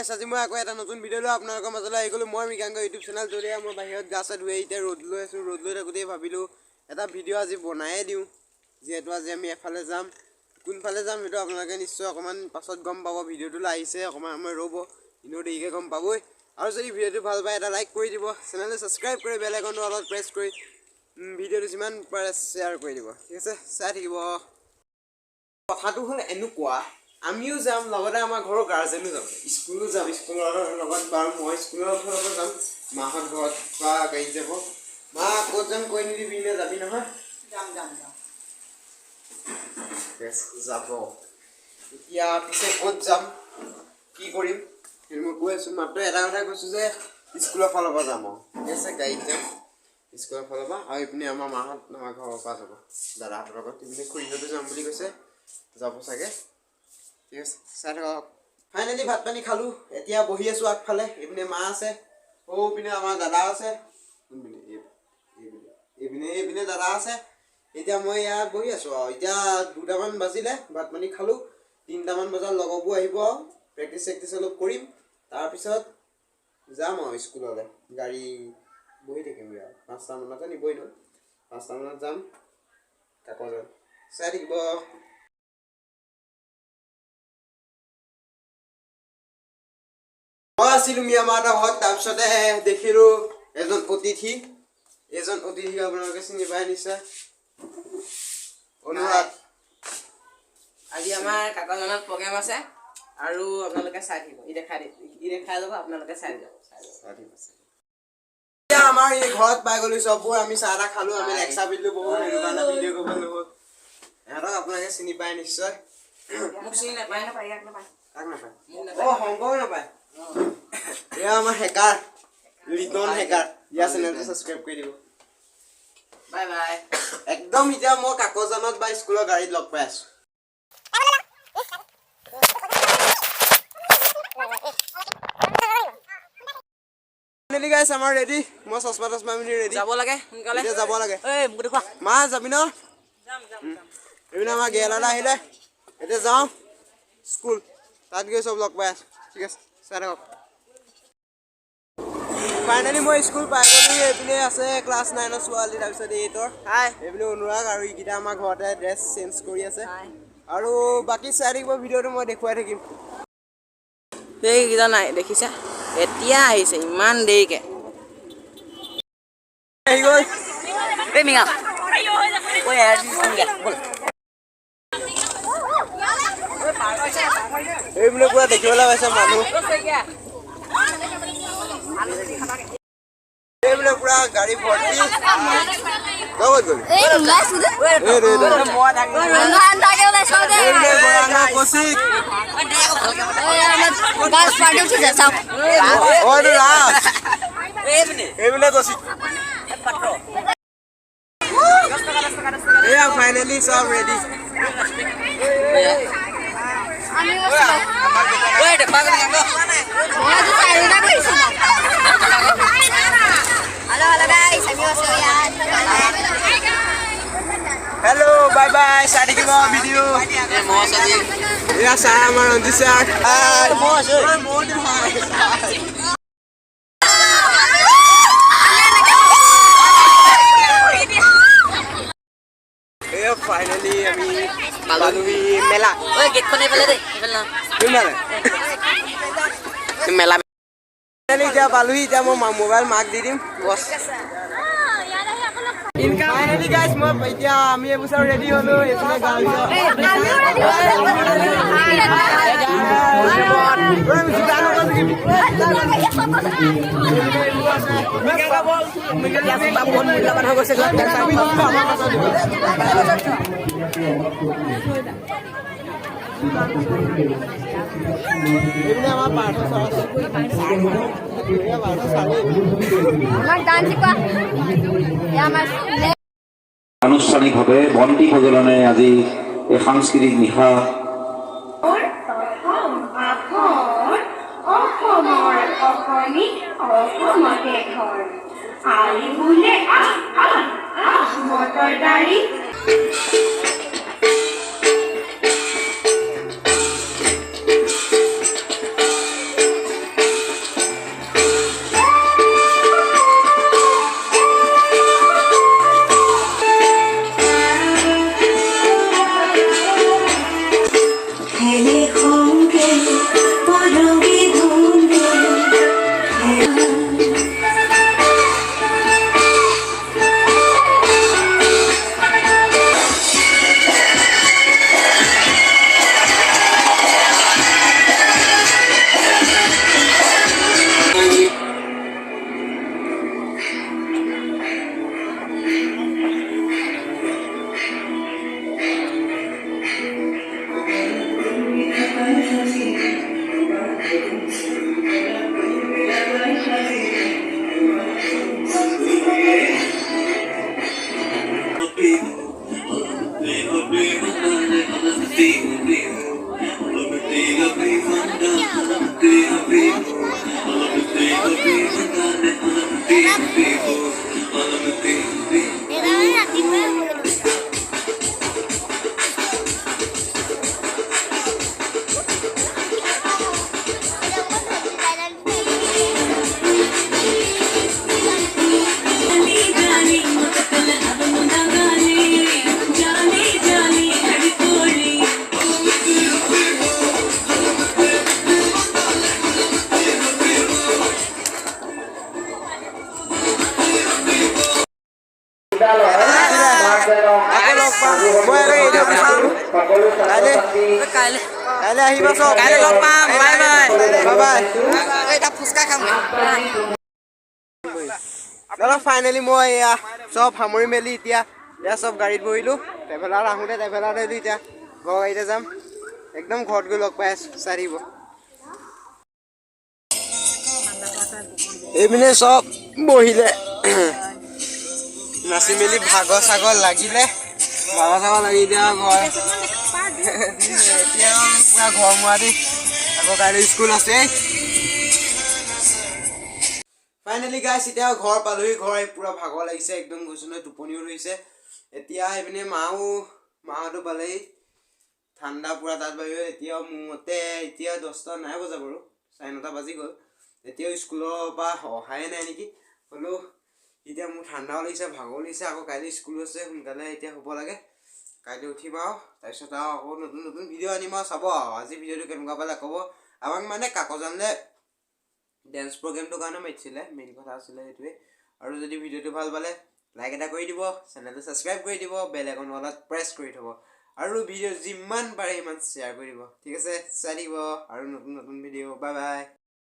গাইছ আজি মই আকৌ এটা নতুন ভিডিঅ' লৈ আপোনালোকৰ মাজলৈ আহি গ'লো মই মৃগাংক ইউটিউব চেনেল জৰিয়ে মই বাহিৰত গা চা ধুই এতিয়া ৰ'দ লৈ আছোঁ ৰ'দ লৈ থাকোঁতেই ভাবিলোঁ এটা ভিডিঅ' আজি বনায়ে দিওঁ যিহেতু আজি আমি এফালে যাম কোনফালে যাম সেইটো আপোনালোকে নিশ্চয় অকণমান পাছত গম পাব ভিডিঅ'টোলৈ আহিছে অকণমান সময় ৰ'ব এনেও দেৰিকৈ গম পাবই আৰু যদি ভিডিঅ'টো ভাল পায় এটা লাইক কৰি দিব চেনেলটো ছাবস্ক্ৰাইব কৰি বেল আইকনটো অলপ প্ৰেছ কৰি ভিডিঅ'টো যিমান পাৰে শ্বেয়াৰ কৰি দিব ঠিক আছে চাই থাকিব কথাটো হ'ল এনেকুৱা আমিও যাম লগতে আমাৰ ঘৰৰ গাৰ্জেনো যাম স্কুলো যাম স্কুলৰ লগত বাৰু মই স্কুলৰ লগত যাম মাহঁত ঘৰত বা গাড়ীত যাব মা ক'ত যাম কৈ নিদিবি নে যাবি নহয় যাম যাব এতিয়া পিছে ক'ত যাম কি কৰিম সেইটো মই কৈ আছোঁ মাত্ৰ এটা কথা কৈছোঁ যে স্কুলৰ ফালৰ পৰা যাম ঠিক আছে গাড়ীত যাম স্কুলৰ ফালৰ পৰা আৰু এইপিনে আমাৰ মাহঁত আমাৰ ঘৰৰ পৰা যাব দাদাহঁতৰ লগত এইপিনে খুৰীহঁতো যাম বুলি কৈছে যাব চাগে ঠিক আছে চাই থাকক ফাইনেলি ভাত পানী খালোঁ এতিয়া বহি আছোঁ আগফালে এইপিনে মা আছে পিনে আমাৰ দাদা আছে এইপিনে দাদা আছে এতিয়া মই ইয়াত বহি আছোঁ আৰু এতিয়া 2টামান বাজিলে ভাত পানী খালোঁ 3টামান বজাত লগৰবোৰ আহিব আৰু প্ৰেক্টিচ অলপ কৰিম তাৰপিছত যাম আৰু স্কুললৈ গাড়ী বহি থাকিম আৰু 5টা মানতে নিবই ন 5টা মানত যাম কাকজান চাই থাকিব মই আছিলোঁ মিয়ামাহঁতৰ ঘৰত তাৰপিছতে দেখিলোঁ এজন অতিথি আপোনালোকে চিনি পাই নিশ্চয় অনুৰাগ আজি আমাৰ কাকজানত প্ৰগ্ৰেম আছে আৰু আপোনালোকে চাই থাকিব ই দেখাই যাব আপোনালোকে চাই যাব এতিয়া আমাৰ এই ঘৰত পাই গ'লো চববোৰ আমি চাহ তাহ খালোঁ আমি লেকচাৰ ভিডিঅ' বহুত সেইটো কাৰণে ভিডিঅ' কৰিব নহ'ল ইহঁতক আপোনালোকে চিনি পায় নিশ্চয় মোক চিনি নাপায় কাক নাপায় শংকৰো নাপায় এয়া আমাৰ হেকাৰ লিটন হেকাৰ ইয়াৰ চেনেলটো ছাবস্ক্ৰাইব কৰি দিব বাই বাই একদম এতিয়া মই কাকজানত বা স্কুলৰ গাড়ীত লগ পাই আছোঁ গাইছ আমাৰ ৰেডি মই চশমা মিনি ৰেডি যাব লাগে সোনকালে এতিয়া যাব লাগে মোক দেখুৱা মা যাবি ন এইপিনে আমাৰ গেলালা আহিলে এতিয়া যাওঁ স্কুল তাত গৈ চব লগ পাই আছোঁ ঠিক আছে চাই থাকক ফাইনেলি মই স্কুল পাই গ'লো এইপিনে আছে ক্লাছ 9ৰ ছোৱালী তাৰপিছত 8ৰ এইপিনে অনুৰাগ আৰু এইকেইটা আমাৰ ঘৰতে ড্ৰেছ চেঞ্জ কৰি আছে আৰু বাকী চাই থাকিব ভিডিঅ'টো মই দেখুৱাই থাকিম এইকেইটা নাই দেখিছা এতিয়া আহিছে ইমান দেৰিকে আহি গ'ল মিঙা এইপিনে পুৰা দেখিবলৈ পাইছে মানুহ এইপিনে পুৰা গাড়ী ভৰ্তি ক'ত গ'লি এইপিনে কৈছি এয়া ফাইনেলি চব ৰেডি হেল্ল' বাই বাই চাই থাকিব ভিডিঅ' এয়া চাই আমাৰ ৰঞ্জিত ছাৰ এয়া ফাইনেলি আমি পালোহি মেলা মেলা এতিয়া পালোহি এতিয়া মই মোবাইল মাক দি দিম বছ ফাইনেলি গাইছ মই এতিয়া আমি এইবছৰ ৰেডি হ'লো এইফালে গাড়ী আনুষ্ঠানিকভাৱে বন্তি প্ৰজ্বলনে আজি এই সাংস্কৃতিক নিশা মই আৰু এইটো চাম কাইলৈ কাইলৈ কাইলৈ আহিবা চব কাইলৈ লগ পাম বাই বাই বাই বাই এটা ফুচকা খাম দাদা ফাইনেলি মই এয়া চব সামৰি মেলি এতিয়া চব গাড়ীত বহিলোঁ ট্ৰেভেলাৰ আহোঁতে ট্ৰেভেলাৰ আহিলোঁ এতিয়া ঘৰ গাড়ীতে যাম একদম ঘৰত গৈ লগ পাই আছোঁ চাই থাকিব এইপিনে চব বহিলে নাচি মেলি ভাগৰ চাগৰ লাগিলে লাগি এতিয়া ঘৰ এতিয়া পুৰা ঘৰ মোৱা দেই আকৌ কাইলৈ স্কুল আছে ফাইনেলি গাইছ এতিয়া ঘৰ পালোহি ঘৰ পুৰা ভাগৰ লাগিছে একদম গৈছোঁ নহয় টোপনিও ধৰিছে এতিয়া এইপিনে মাহঁতো পালেহি ঠাণ্ডা পুৰা তাত বাঢ়িব এতিয়াও মোৰ মতে এতিয়া 10টা নাই বজা বাৰু 9:30 বাজি গ'ল এতিয়াও স্কুলৰ পৰা অহাই নাই নেকি হ'লেও এতিয়া মোৰ ঠাণ্ডাও লাগিছে ভাগৰ লাগিছে আকৌ কাইলৈ স্কুল আছে সোনকালে এতিয়া হ'ব লাগে কাইলৈ উঠিম আৰু তাৰপিছত আৰু আকৌ নতুন ভিডিঅ' আনিম আৰু চাব আৰু আজি ভিডিঅ'টো কেনেকুৱা পালে ক'ব আমাক মানে কাকজানলে ডেন্স প্ৰগ্ৰেমটোৰ কাৰণে মাতিছিলে মেইন কথা আছিলে সেইটোৱে আৰু যদি ভিডিঅ'টো ভাল পালে লাইক এটা কৰি দিব চেনেলটো ছাবস্ক্ৰাইব কৰি দিব বেল আইকন অলত প্ৰেছ কৰি থ'ব আৰু ভিডিঅ' যিমান পাৰে সিমান শ্বেয়াৰ কৰি দিব ঠিক আছে চাই দিব আৰু নতুন ভিডিঅ' বাই বাই